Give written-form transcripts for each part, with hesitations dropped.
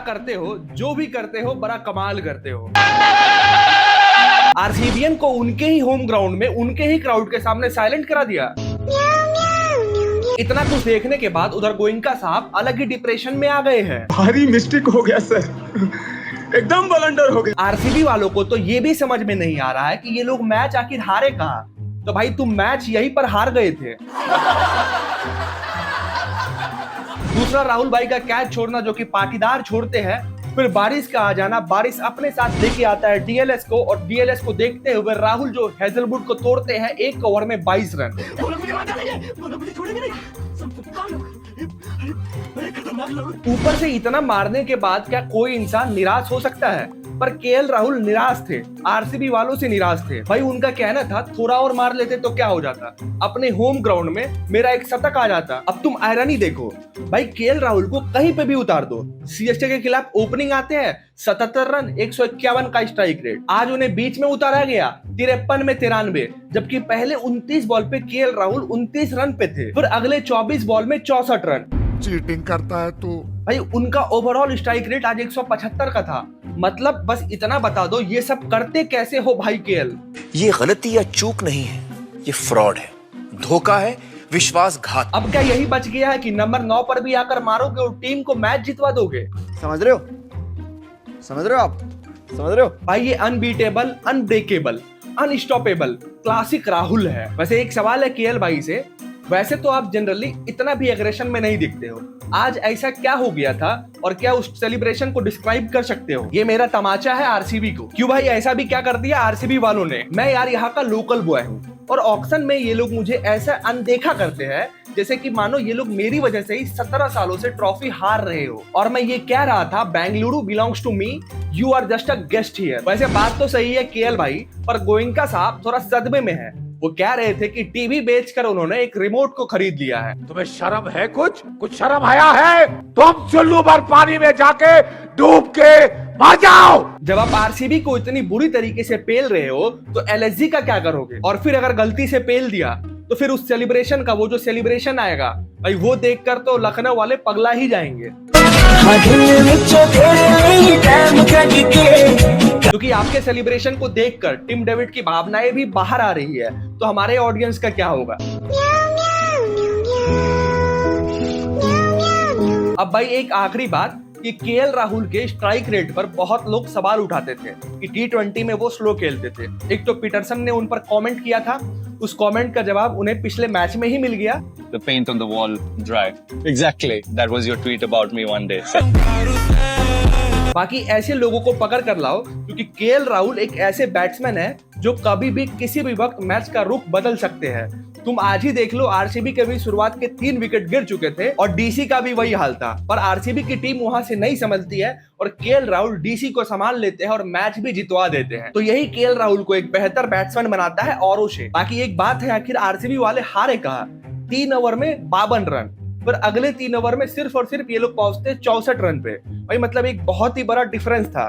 करते हो, जो भी करते हो, बड़ा कमाल करते हो। आरसीबीएन को उनके ही होम ग्राउंड में उनके ही क्राउड के सामने साइलेंट करा दिया। इतना कुछ देखने के बाद उधर गोइंका साहब अलग ही डिप्रेशन में आ गए हैं। भारी मिस्टेक हो गया सर, एकदम ब्लंडर हो गया। आरसीबी वालों को तो ये भी समझ में नहीं आ रहा है कि ये लोग मैच आखिर हारे कहां। तो भाई तुम मैच यहीं पर हार गए थे। दूसरा राहुल भाई का कैच छोड़ना, जो कि पाटीदार छोड़ते हैं। फिर बारिश का आ जाना, बारिश अपने साथ लेके आता है डीएलएस को, और डीएलएस को देखते हुए राहुल जो हेजलवुड को तोड़ते हैं 1 ओवर में 22 रन। ऊपर से इतना मारने के बाद क्या कोई इंसान निराश हो सकता है? पर केएल राहुल निराश थे, आरसीबी वालों से निराश थे। भाई उनका कहना था थोड़ा और मार लेते तो क्या हो जाता, अपने होम ग्राउंड में मेरा एक शतक आ जाता। अब तुम आयरनी देखो, भाई केएल राहुल को कहीं पे भी उतार दो, सीएसके के खिलाफ ओपनिंग आते हैं 77 रन 151 का स्ट्राइक रेट। आज उन्हें बीच में उतारा गया 53 में 93, जबकि पहले 29 बॉल पे केएल राहुल 29 रन पे थे। फिर अगले 24 बॉल में 64 रन। चीटिंग करता है तू। भाई उनका ओवरऑल स्ट्राइक रेट आज 175 का था। मतलब बस इतना बता दो, ये सब करते कैसे हो भाई केएल? ये गलती या चूक नहीं है, ये फ्रॉड है, धोखा है, विश्वासघात। अब क्या यही बच गया है कि नंबर 9 पर भी आकर मारोगे और टीम को मैच जितवा दोगे? समझ रहे हो आप? समझ रहे हो? भाई ये unbeatable, unbreakable, unstoppable classic Rahul है। वैसे एक सवाल है केएल भाई से, वैसे तो आप जनरली इतना भी एग्रेशन में नहीं दिखते हो, आज ऐसा क्या हो गया था और क्या उस सेलिब्रेशन को डिस्क्राइब कर सकते हो? ये मेरा तमाचा है आरसीबी को। क्यों भाई ऐसा भी क्या कर दिया आरसीबी वालों ने? मैं यार यहाँ का लोकल बॉय हूँ और ऑक्शन में ये लोग मुझे ऐसा अनदेखा करते हैं जैसे कि मानो ये लोग मेरी वजह से ही 17 सालों से ट्रॉफी हार रहे हो। और मैं ये कह रहा था Bengaluru belongs to me, you are just a guest here. वैसे बात तो सही है केएल भाई, पर गोइंका साहब थोड़ा सदमे में है। वो कह रहे थे कि टीवी बेचकर उन्होंने एक रिमोट को खरीद लिया है। तुम्हें शर्म है? कुछ शर्म आया है? तुम चुल्लू भर पानी में जाके डूब के मर जाओ। जब आप आरसीबी को इतनी बुरी तरीके से पेल रहे हो तो एलएसजी का क्या करोगे? और फिर अगर गलती से पेल दिया तो फिर उस सेलिब्रेशन का वो जो सेलिब्रेशन आएगा भाई, वो देखकर तो लखनऊ वाले पगला ही जाएंगे। क्योंकि आपके सेलिब्रेशन को देखकर टिम डेविड की भावनाएं भी बाहर आ रही है, तो हमारे ऑडियंस का क्या होगा? अब भाई एक आखिरी बात कि केएल राहुल के स्ट्राइक रेट पर बहुत लोग सवाल उठाते थे कि टी20 में वो स्लो खेलते थे। एक तो पीटरसन ने उन पर कमेंट किया था, उस कमेंट का जवाब उन्हें पिछले मैच में ही मिल गया। The paint on the wall dry. Exactly. That was your tweet about me one day. बाकी ऐसे लोगों को पकड़ कर लाओ, क्योंकि केएल राहुल एक ऐसे बैट्समैन है जो कभी भी किसी भी वक्त मैच का रुख बदल सकते हैं। तुम आज ही देख लो, आरसीबी के भी शुरुआत के 3 विकेट गिर चुके थे और डीसी का भी वही हाल था, पर आरसीबी की टीम वहां से नहीं समझती है और केएल राहुल डीसी को संभाल लेते हैं और मैच भी जितवा देते हैं। तो यही केएल राहुल को एक बेहतर बैट्समैन बनाता है औरों से। बाकी एक बात है, आखिर आरसीबी वाले हारे कहा? 3 ओवर में 52 रन, फिर अगले 3 ओवर में सिर्फ और सिर्फ ये लोग पहुंचते 64 रन पे। भाई मतलब एक बहुत ही बड़ा डिफरेंस था।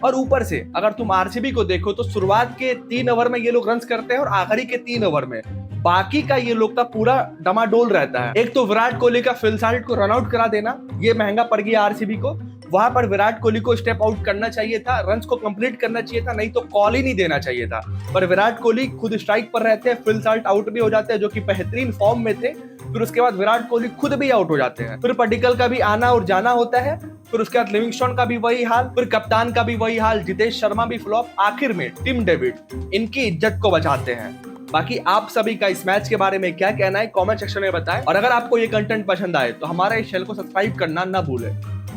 और ऊपर से अगर तुम आरसीबी को देखो तो शुरुआत के 3 ओवर में ये लोग रन करते हैं और आखिरी के 3 ओवर में बाकी का ये लोग का पूरा डमाडोल रहता है। एक तो विराट कोहली का फिल साल्ट को रन आउट करा देना, ये महंगा पड़ गया आरसीबी को। वहां पर विराट कोहली को स्टेप आउट करना चाहिए था, रन्स को कंप्लीट करना चाहिए था, नहीं तो कॉल ही नहीं देना चाहिए था। पर विराट कोहली खुद स्ट्राइक पर रहते हैं, फिल साल्ट आउट भी हो जाते हैं जो कि बेहतरीन फॉर्म में थे। फिर उसके बाद विराट कोहली खुद भी आउट हो जाते हैं। फिर पडिक्कल का भी आना और जाना होता है, फिर उसके बाद लिविंगस्टोन का भी वही हाल, फिर कप्तान का भी वही हाल, जितेश शर्मा भी फ्लॉप। आखिर में टिम डेविड इनकी इज्जत को बचाते हैं। बाकी आप सभी का इस मैच के बारे में क्या कहना है कमेंट सेक्शन में बताएं, और अगर आपको ये कंटेंट पसंद आए तो हमारे इस चैनल को सब्सक्राइब करना ना भूलें।